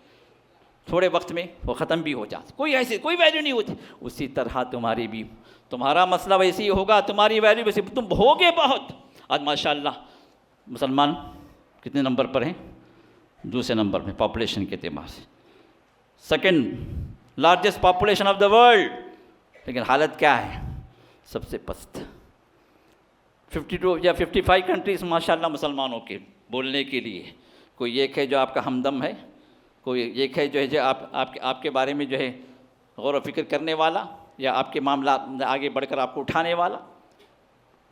تھوڑے وقت میں وہ ختم بھی ہو جاتی، کوئی حیثیت کوئی ویلیو نہیں ہوتی. اسی طرح تمہاری بھی، تمہارا مسئلہ ویسے ہی ہوگا، تمہاری ویلیو ویسے، تم ہوگے بہت. آج ماشاءاللہ مسلمان کتنے نمبر پر ہیں؟ 2 نمبر میں پاپولیشن کے اعتبار سے، 2nd largest population of the world. لیکن حالت کیا ہے؟ سب سے پست. 52 یا 55 کنٹریز ماشاءاللہ مسلمانوں کے بولنے کے لیے. کوئی ایک ہے جو آپ کا ہمدم ہے، کوئی ایک ہے جو ہے آپ کے بارے میں جو ہے غور و فکر کرنے والا یا آپ کے معاملات آگے بڑھ کر آپ کو اٹھانے والا.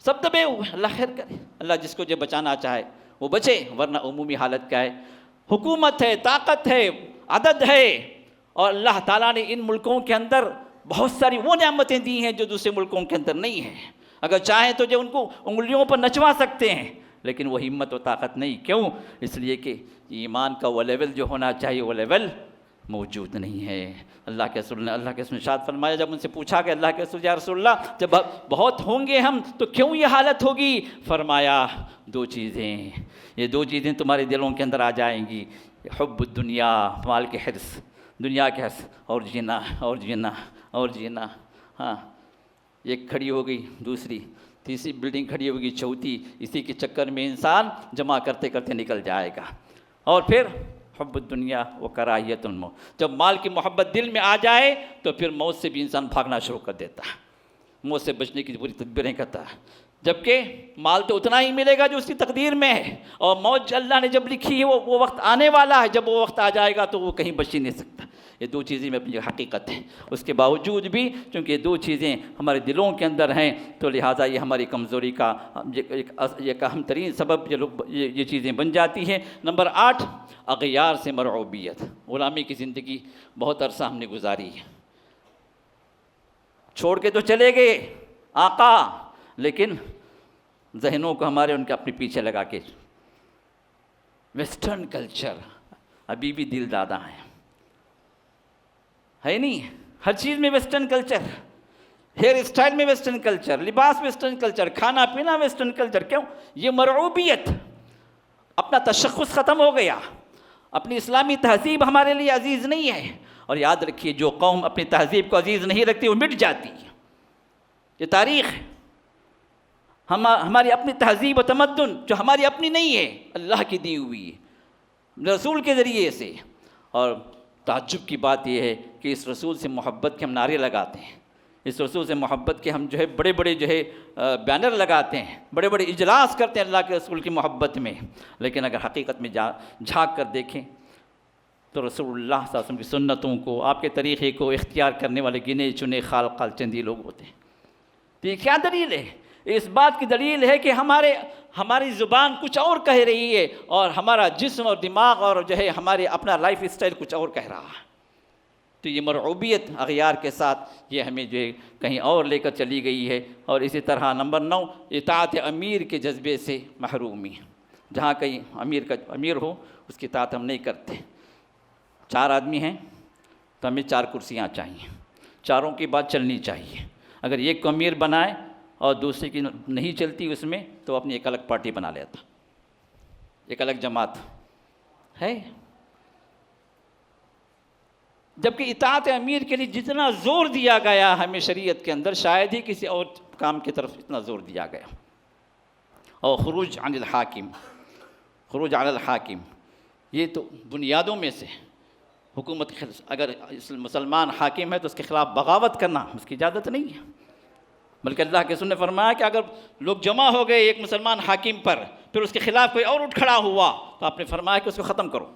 سب دبے ہوئے. اللہ خیر کرے، اللہ جس کو جو بچانا چاہے وہ بچے. ورنہ عمومی حالت کیا ہے؟ حکومت ہے، طاقت ہے، عدد ہے. اور اللہ تعالیٰ نے ان ملکوں کے اندر بہت ساری وہ نعمتیں دی ہیں جو دوسرے ملکوں کے اندر نہیں ہیں. اگر چاہیں تو جو ان کو انگلیوں پر نچوا سکتے ہیں، لیکن وہ ہمت و طاقت نہیں. کیوں؟ اس لیے کہ ایمان کا وہ لیول جو ہونا چاہیے وہ لیول موجود نہیں ہے. اللہ کے رسول نے ارشاد فرمایا، جب ان سے پوچھا کہ اللہ کے رسول یا رسول اللہ جب بہت ہوں گے ہم تو کیوں یہ حالت ہوگی؟ فرمایا 2 چیزیں، یہ 2 چیزیں تمہارے دلوں کے اندر آ جائیں گی. حب الدنیا، مال کے حرص، دنیا کے حرص، اور جینا اور جینا اور جینا. ہاں، ایک کھڑی ہو گئی، دوسری، تیسری بلڈنگ کھڑی ہوگی، چوتھی. اسی کے چکر میں انسان جمع کرتے کرتے نکل جائے گا. اور پھر حب الدنیا و کراہیت الموت، جب مال کی محبت دل میں آ جائے تو پھر موت سے بھی انسان بھاگنا شروع کر دیتا ہے، موت سے بچنے کی پوری تدبیریں کرتا ہے. جبکہ مال تو اتنا ہی ملے گا جو اس کی تقدیر میں ہے، اور موت جو اللہ نے جب لکھی ہے وہ وقت آنے والا ہے. جب وہ وقت آ جائے گا تو وہ کہیں بچ ہی نہیں سکتا. یہ 2 چیزیں میں اپنی حقیقت ہیں. اس کے باوجود بھی چونکہ یہ 2 چیزیں ہمارے دلوں کے اندر ہیں تو لہٰذا یہ ہماری کمزوری کا ایک اہم ترین سبب یہ چیزیں بن جاتی ہیں. نمبر 8 اغیار سے مرعوبیت. غلامی کی زندگی بہت عرصہ ہم نے گزاری ہے، چھوڑ کے تو چلے گئے آقا، لیکن ذہنوں کو ہمارے ان کے اپنے پیچھے لگا کے ویسٹرن کلچر ابھی بھی دل دادا ہے نہیں. ہر چیز میں ویسٹرن کلچر، ہیئر اسٹائل میں ویسٹرن کلچر، لباس ویسٹرن کلچر، کھانا پینا ویسٹرن کلچر. کیوں؟ یہ مرعوبیت، اپنا تشخص ختم ہو گیا، اپنی اسلامی تہذیب ہمارے لیے عزیز نہیں ہے. اور یاد رکھیے جو قوم اپنی تہذیب کو عزیز نہیں رکھتی وہ مٹ جاتی ہے. یہ تاریخ ہے. ہماری اپنی تہذیب و تمدن جو ہماری اپنی نہیں ہے، اللہ کی دی ہوئی ہے رسول کے ذریعے سے. اور تعجب کی بات یہ ہے کہ اس رسول سے محبت کے ہم نعرے لگاتے ہیں، اس رسول سے محبت کے ہم جو ہے بڑے بڑے جو ہے بینر لگاتے ہیں، بڑے بڑے اجلاس کرتے ہیں اللہ کے رسول کی محبت میں، لیکن اگر حقیقت میں جھانک کر دیکھیں تو رسول اللہ صلی اللہ علیہ وسلم کی سنتوں کو، آپ کے طریقے کو اختیار کرنے والے گنے چنے خال چند ہی لوگ ہوتے ہیں۔ تو یہ کیا دلیل ہے؟ اس بات کی دلیل ہے کہ ہماری زبان کچھ اور کہہ رہی ہے، اور ہمارا جسم اور دماغ اور جو ہے ہمارے اپنا لائف اسٹائل کچھ اور کہہ رہا ہے۔ تو یہ مرعوبیت اغیار کے ساتھ یہ ہمیں جو ہے کہیں اور لے کر چلی گئی ہے۔ اور اسی طرح نمبر 9، اطاعت امیر کے جذبے سے محرومی۔ جہاں کہیں امیر ہو اس کی اطاعت ہم نہیں کرتے۔ 4 آدمی ہیں تو ہمیں 4 کرسیاں چاہیے، چاروں کی بات چلنی چاہیے۔ اگر ایک کو امیر بنائے اور دوسرے کی نہیں چلتی اس میں، تو اپنی ایک الگ پارٹی بنا لیتا، ایک الگ جماعت ہے۔ جبکہ اطاعت امیر کے لیے جتنا زور دیا گیا ہمیں شریعت کے اندر، شاید ہی کسی اور کام کی طرف اتنا زور دیا گیا۔ اور خروج عن الحاکم، یہ تو بنیادوں میں سے حکومت، اگر مسلمان حاکم ہے تو اس کے خلاف بغاوت کرنا اس کی اجازت نہیں ہے، بلکہ اللہ کے رسول نے فرمایا کہ اگر لوگ جمع ہو گئے ایک مسلمان حاکم پر، پھر اس کے خلاف کوئی اور اٹھ کھڑا ہوا تو آپ نے فرمایا کہ اس کو ختم کرو،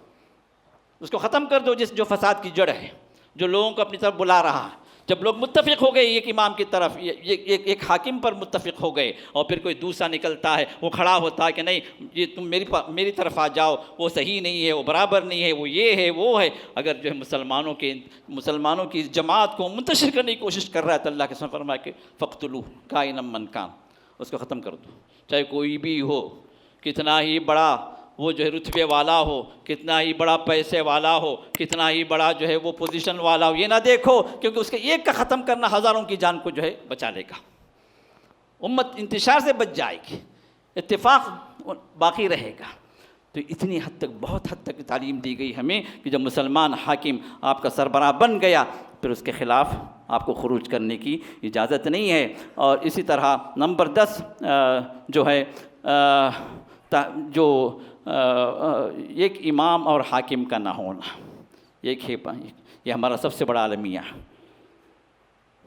اس کو ختم کر دو، جو فساد کی جڑ ہے، جو لوگوں کو اپنی طرف بلا رہا ہے۔ جب لوگ متفق ہو گئے ایک امام کی طرف، ایک حاکم پر متفق ہو گئے، اور پھر کوئی دوسرا نکلتا ہے، وہ کھڑا ہوتا ہے کہ نہیں یہ تم میری طرف آ جاؤ، وہ صحیح نہیں ہے، وہ برابر نہیں ہے، وہ یہ ہے وہ ہے، اگر جو ہے مسلمانوں کی جماعت کو منتشر کرنے کی کوشش کر رہا ہے تو اللہ کے رسول نے فرمایا کہ فَقْتُلُوهُ کَائِنًا مَنْ كَانَ، اس کو ختم کر دو، چاہے کوئی بھی ہو، کتنا ہی بڑا وہ جو ہے رتبے والا ہو، کتنا ہی بڑا پیسے والا ہو، کتنا ہی بڑا جو ہے وہ پوزیشن والا ہو، یہ نہ دیکھو، کیونکہ اس کے ایک کا ختم کرنا ہزاروں کی جان کو جو ہے بچا لے گا، امت انتشار سے بچ جائے گی، اتفاق باقی رہے گا۔ تو اتنی حد تک، بہت حد تک تعلیم دی گئی ہمیں کہ جب مسلمان حاکم آپ کا سربراہ بن گیا پھر اس کے خلاف آپ کو خروج کرنے کی اجازت نہیں ہے۔ اور اسی طرح نمبر 10 جو ہے جو ایک امام اور حاکم کا نہ ہونا، یہ ہمارا سب سے بڑا المیہ ہے۔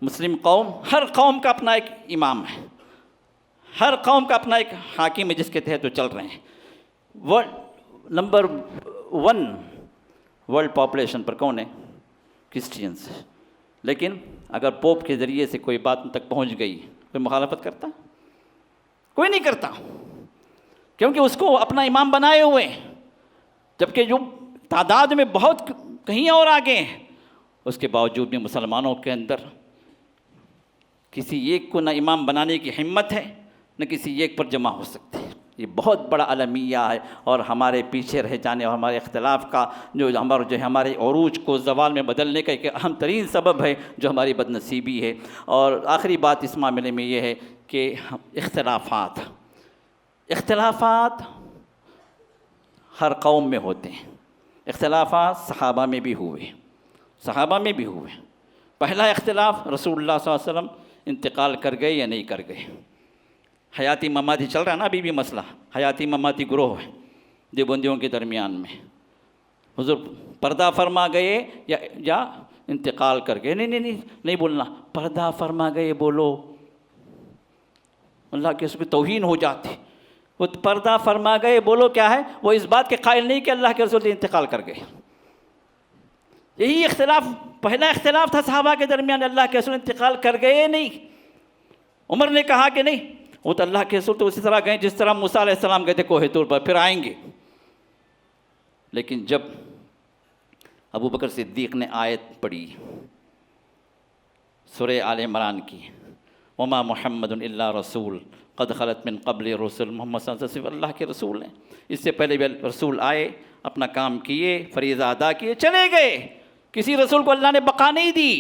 مسلم قوم، ہر قوم کا اپنا ایک امام ہے، ہر قوم کا اپنا ایک حاکم ہے جس کے تحت وہ چل رہے ہیں۔ نمبر 1 ورلڈ پاپولیشن پر کون ہے؟ کرسچینس۔ لیکن اگر پوپ کے ذریعے سے کوئی بات ان تک پہنچ گئی، کوئی مخالفت کرتا؟ کوئی نہیں کرتا، کیونکہ اس کو اپنا امام بنائے ہوئے ہیں، جبکہ جو تعداد میں بہت کہیں اور آگے ہیں، اس کے باوجود بھی مسلمانوں کے اندر کسی ایک کو نہ امام بنانے کی ہمت ہے، نہ کسی ایک پر جمع ہو سکتے۔ یہ بہت بڑا المیہ ہے، اور ہمارے پیچھے رہ جانے اور ہمارے اختلاف کا جو ہمارے عروج کو زوال میں بدلنے کا ایک اہم ترین سبب ہے، جو ہماری بد نصیبی ہے۔ اور آخری بات اس معاملے میں یہ ہے کہ اختلافات ہر قوم میں ہوتے ہیں، اختلافات صحابہ میں بھی ہوئے۔ پہلا اختلاف رسول اللہ صلی اللہ علیہ وسلم انتقال کر گئے یا نہیں کر گئے، حیاتی مماتی چل رہا ہے نا ابھی بھی مسئلہ، حیاتی مماتی گروہ ہے دیوبندیوں کے درمیان میں، حضور پردہ فرما گئے یا انتقال کر گئے؟ نہیں بولنا، پردہ فرما گئے بولو، اللہ کے اس پہ توہین ہو جاتی۔ وہ پردہ فرما گئے بولو کیا ہے؟ وہ اس بات کے قائل نہیں کہ اللہ کے رسول انتقال کر گئے۔ یہی اختلاف، پہلا اختلاف تھا صحابہ کے درمیان، اللہ کے رسول انتقال کر گئے نہیں۔ عمر نے کہا کہ نہیں، وہ تو اللہ کے رسول تو اسی طرح گئے جس طرح موسیٰ علیہ السلام گئے تھے کوہ طور پر، پھر آئیں گے۔ لیکن جب ابو بکر صدیق نے آیت پڑھی سورہ آل عمران کی، وما محمد الا رسول قد خلت من قبل رسول، محمد صلی اللہ علیہ وسلم اللہ کے رسول ہیں، اس سے پہلے بھی رسول آئے، اپنا کام کیے، فریضہ ادا کیے، چلے گئے، کسی رسول کو اللہ نے بقا نہیں دی،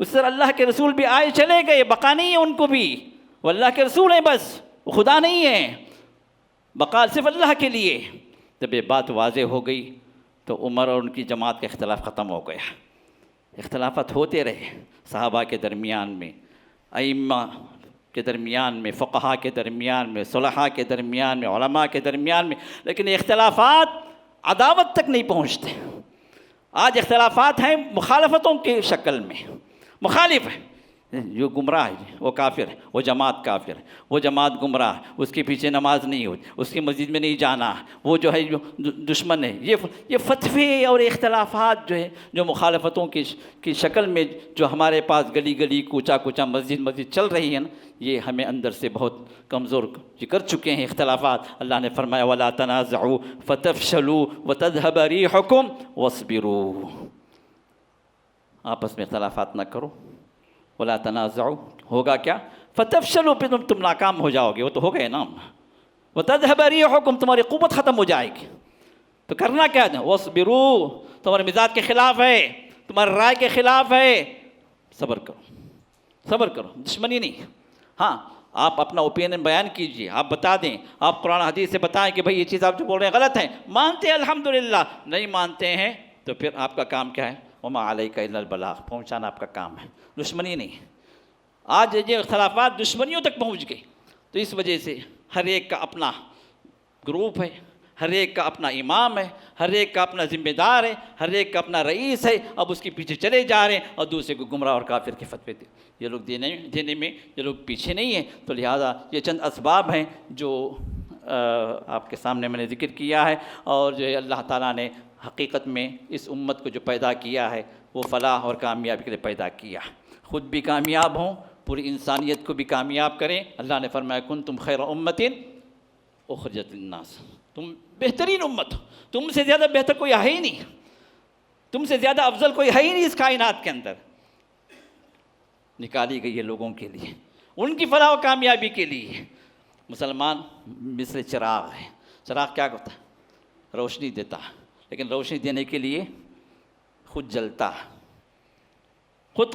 اس طرح اللہ کے رسول بھی آئے چلے گئے، بقا نہیں ہے ان کو بھی، وہ اللہ کے رسول ہیں بس، وہ خدا نہیں ہے، بقا صرف اللہ کے لیے۔ جب یہ بات واضح ہو گئی تو عمر اور ان کی جماعت کا اختلاف ختم ہو گیا۔ اختلافات ہوتے رہے صحابہ کے درمیان میں، ائمہ کے درمیان میں، فقہاء کے درمیان میں، صلحاء کے درمیان میں، علماء کے درمیان میں، لیکن یہ اختلافات عداوت تک نہیں پہنچتے۔ آج اختلافات ہیں مخالفتوں کی شکل میں، مخالف ہیں، جو گمراہ ہے وہ کافر ہے، وہ جماعت کافر ہے، وہ جماعت گمراہ ہے، اس کے پیچھے نماز نہیں ہو، اس کی مسجد میں نہیں جانا، وہ جو ہے جو دشمن ہے۔ یہ فتوے اور اختلافات جو ہے، جو مخالفتوں کی شکل میں جو ہمارے پاس گلی گلی کوچا کوچا مسجد چل رہی ہے نا، یہ ہمیں اندر سے بہت کمزور کر چکے ہیں اختلافات۔ اللہ نے فرمایا وَلَا تَنَازَعُوا فَتَفْشَلُوا وَتَذْهَبَ رِيحُكُمْ وَاصْبِرُوا، آپس میں اختلافات نہ کرو۔ ولا تنازعوا، ہوگا کیا؟ فتفشلوا، پھر تم ناکام ہو جاؤ گے، وہ تو ہو گئے نا۔ وتذهب ريحكم، تمہاری قوت ختم ہو جائے گی۔ تو کرنا کیا ہے؟ واصبروا، تمہارے مزاج کے خلاف ہے، تمہارے رائے کے خلاف ہے، صبر کرو، صبر کرو، دشمنی نہیں۔ ہاں آپ اپنا اوپینین بیان کیجئے، آپ بتا دیں، آپ قرآن حدیث سے بتائیں کہ بھئی یہ چیز آپ جو بول رہے ہیں غلط ہے، مانتے ہیں الحمدللہ، نہیں مانتے ہیں تو پھر آپ کا کام کیا ہے؟ وما علیک الا البلاغ، پہنچانا آپ کا کام ہے، دشمنی نہیں۔ آج یہ اختلافات دشمنیوں تک پہنچ گئی، تو اس وجہ سے ہر ایک کا اپنا گروپ ہے، ہر ایک کا اپنا امام ہے، ہر ایک کا اپنا ذمہ دار ہے، ہر ایک کا اپنا رئیس ہے، اب اس کے پیچھے چلے جا رہے ہیں اور دوسرے کو گمراہ اور کافر کے فتوے دے۔ یہ لوگ دینے میں یہ لوگ پیچھے نہیں ہیں، تو لہٰذا یہ چند اسباب ہیں جو آپ کے سامنے میں نے ذکر کیا ہے، اور جو اللہ تعالیٰ نے حقیقت میں اس امت کو جو پیدا کیا ہے وہ فلاح اور کامیابی کے لیے پیدا کیا، خود بھی کامیاب ہوں، پوری انسانیت کو بھی کامیاب کریں۔ اللہ نے فرمایا کنتم خیر امۃ اخرجت للناس، تم بہترین امت ہو، تم سے زیادہ بہتر کوئی ہے ہی نہیں، تم سے زیادہ افضل کوئی ہے ہی نہیں اس کائنات کے اندر، نکالی گئی ہے لوگوں کے لیے، ان کی فلاح و کامیابی کے لیے۔ مسلمان مثل چراغ ہے، چراغ کیا کرتا ہے؟ روشنی دیتا ہے، لیکن روشنی دینے کے لیے خود جلتا ہے، خود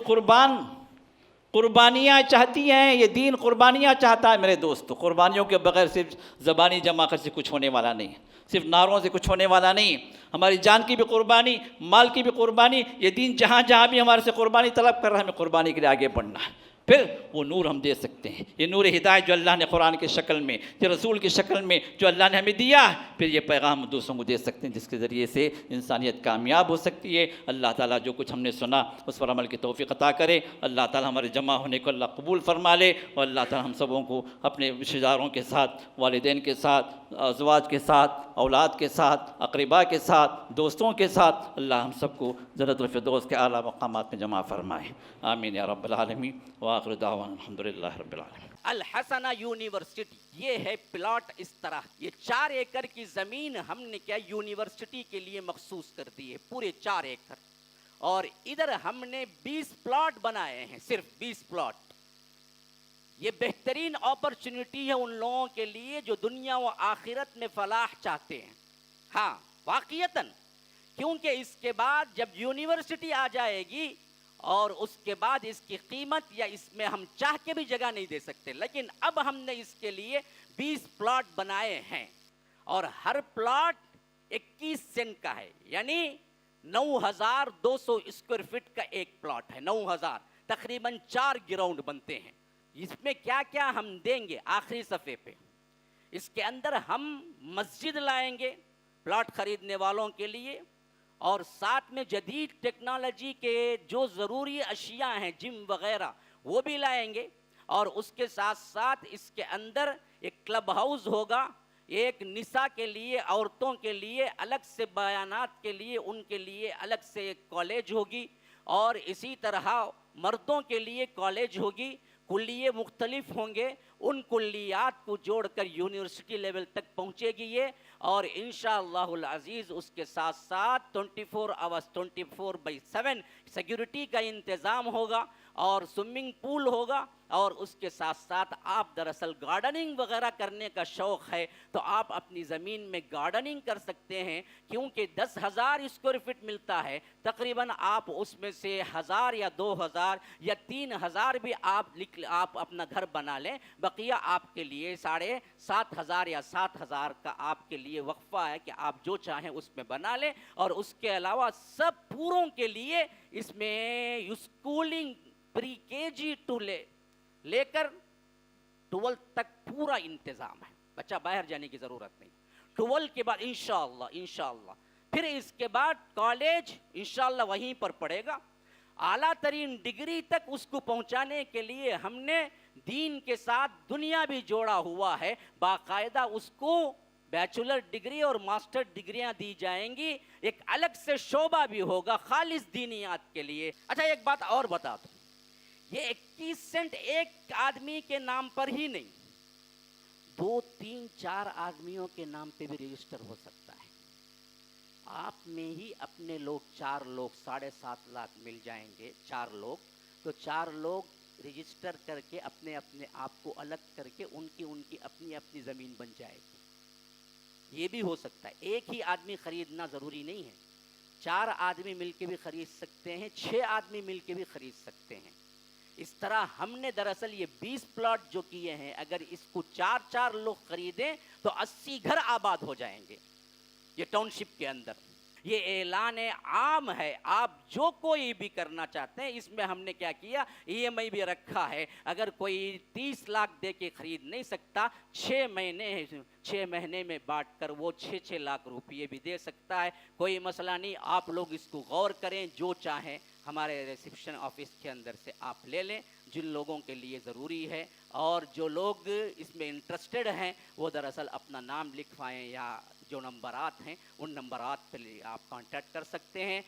قربانیاں چاہتی ہیں، یہ دین قربانیاں چاہتا ہے میرے دوستو۔ قربانیوں کے بغیر صرف زبانی جمع کر سے کچھ ہونے والا نہیں، صرف نعروں سے کچھ ہونے والا نہیں، ہماری جان کی بھی قربانی، مال کی بھی قربانی، یہ دین جہاں جہاں بھی ہمارے سے قربانی طلب کر رہا ہے، ہمیں قربانی کے لیے آگے بڑھنا ہے، پھر وہ نور ہم دے سکتے ہیں، یہ نور ہدایت جو اللہ نے قرآن کی شکل میں، یہ رسول کی شکل میں جو اللہ نے ہمیں دیا ہے، پھر یہ پیغام دوسروں کو دے سکتے ہیں، جس کے ذریعے سے انسانیت کامیاب ہو سکتی ہے۔ اللہ تعالیٰ جو کچھ ہم نے سنا اس پر عمل کی توفیق عطا کرے، اللہ تعالیٰ ہمارے جمع ہونے کو اللہ قبول فرما لے، اور اللہ تعالیٰ ہم سبوں کو اپنے رشتہ داروں کے ساتھ، والدین کے ساتھ، ازواج کے ساتھ، اولاد کے ساتھ، اقرباء کے ساتھ، دوستوں کے ساتھ، اللہ ہم سب کو جنت الفردوس کے اعلیٰ مقامات میں جمع فرمائے، آمین یا رب العالمین، وآخر دعوانا الحمدللہ رب العالمین۔ الحسنہ یونیورسٹی، یہ ہے پلاٹ اس طرح، یہ 4 ایکڑ کی زمین ہم نے کیا یونیورسٹی کے لیے مخصوص کر دی ہے، پورے 4 ایکڑ، اور ادھر ہم نے 20 پلاٹ بنائے ہیں، صرف 20 پلاٹ۔ یہ بہترین اپرچونٹی ہے ان لوگوں کے لیے جو دنیا و آخرت میں فلاح چاہتے ہیں۔ ہاں واقعتاً، کیونکہ اس کے بعد جب یونیورسٹی آ جائے گی اور اس کے بعد اس کی قیمت یا اس میں ہم چاہ کے بھی جگہ نہیں دے سکتے، لیکن اب ہم نے اس کے لیے 20 پلاٹ بنائے ہیں، اور ہر پلاٹ 21 سینٹ کا ہے، یعنی 9200 اسکوائر فٹ کا ایک پلاٹ ہے، 9000، تقریباً 4 گراؤنڈ بنتے ہیں۔ اس میں کیا کیا ہم دیں گے آخری صفحے پہ، اس کے اندر ہم مسجد لائیں گے پلاٹ خریدنے والوں کے لیے، اور ساتھ میں جدید ٹیکنالوجی کے جو ضروری اشیاء ہیں، جم وغیرہ، وہ بھی لائیں گے، اور اس کے ساتھ ساتھ اس کے اندر ایک کلب ہاؤس ہوگا، ایک نساء کے لیے، عورتوں کے لیے الگ سے بیانات کے لیے ان کے لیے الگ سے ایک کالج ہوگی، اور اسی طرح مردوں کے لیے کالج ہوگی، کلیے مختلف ہوں گے، ان کلیات کو جوڑ کر یونیورسٹی لیول تک پہنچے گی یہ، اور انشاءاللہ العزیز اس کے ساتھ ساتھ 24 آورس 24/7 سیکیورٹی کا انتظام ہوگا، اور سوئمنگ پول ہوگا، اور اس کے ساتھ ساتھ آپ دراصل گارڈننگ وغیرہ کرنے کا شوق ہے تو آپ اپنی زمین میں گارڈننگ کر سکتے ہیں، کیونکہ 10,000 اسکوائر فٹ ملتا ہے، تقریباً آپ اس میں سے 1000 یا 2000 یا 3000 بھی آپ اپنا گھر بنا لیں، بقیہ آپ کے لیے 7500 یا 7000 کا آپ کے لیے وقفہ ہے کہ آپ جو چاہیں اس میں بنا لیں، اور اس کے علاوہ سب پوروں کے لیے اس میں اسکولنگ پری کے جی ٹو لے کر 12 تک پورا انتظام ہے، بچہ باہر جانے کی ضرورت نہیں۔ 12 کے بعد انشاءاللہ پھر اس کے بعد کالج انشاءاللہ وہیں پر پڑھے گا، اعلیٰ ترین ڈگری تک اس کو پہنچانے کے لیے ہم نے دین کے ساتھ دنیا بھی جوڑا ہوا ہے. باقاعدہ اس کو بیچلر ڈگری اور ماسٹر ڈگریاں دی جائیں گی, ایک الگ سے شعبہ بھی ہوگا خالص دینیات کے لیے. اچھا ایک بات اور بتا دوں, یہ 21 سینٹ ایک آدمی کے نام پر ہی نہیں, 2 3 4 آدمیوں کے نام پہ بھی رجسٹر ہو سکتا ہے. آپ میں ہی اپنے لوگ 4 لوگ 7.5 لاکھ مل جائیں گے, 4 لوگ, تو 4 لوگ رجسٹر کر کے اپنے اپنے آپ کو الگ کر کے ان کی اپنی اپنی زمین بن جائے گی. یہ بھی ہو سکتا ہے. ایک ہی آدمی خریدنا ضروری نہیں ہے, 4 آدمی مل کے بھی خرید سکتے ہیں, 6 آدمی مل کے بھی خرید سکتے ہیں. اس طرح ہم نے دراصل یہ 20 پلاٹ جو کیے ہیں, اگر اس کو 4 لوگ خریدیں تو 80 گھر آباد ہو جائیں گے یہ ٹاؤن شپ کے اندر. یہ اعلان عام ہے, آپ جو کوئی بھی کرنا چاہتے ہیں. اس میں ہم نے کیا کیا, EMI بھی رکھا ہے. اگر کوئی 30 لاکھ دے کے خرید نہیں سکتا, 6 مہینے میں بانٹ کر وہ 6 لاکھ روپئے بھی دے سکتا ہے. کوئی مسئلہ نہیں, آپ لوگ اس کو غور کریں, جو چاہیں ہمارے ریسیپشن آفس کے اندر سے آپ لے لیں جن لوگوں کے لیے ضروری ہے. اور جو لوگ اس میں انٹرسٹڈ ہیں وہ دراصل اپنا نام لکھوائیں, یا جو نمبرات ہیں ان نمبرات پہ آپ کانٹیکٹ کر سکتے ہیں.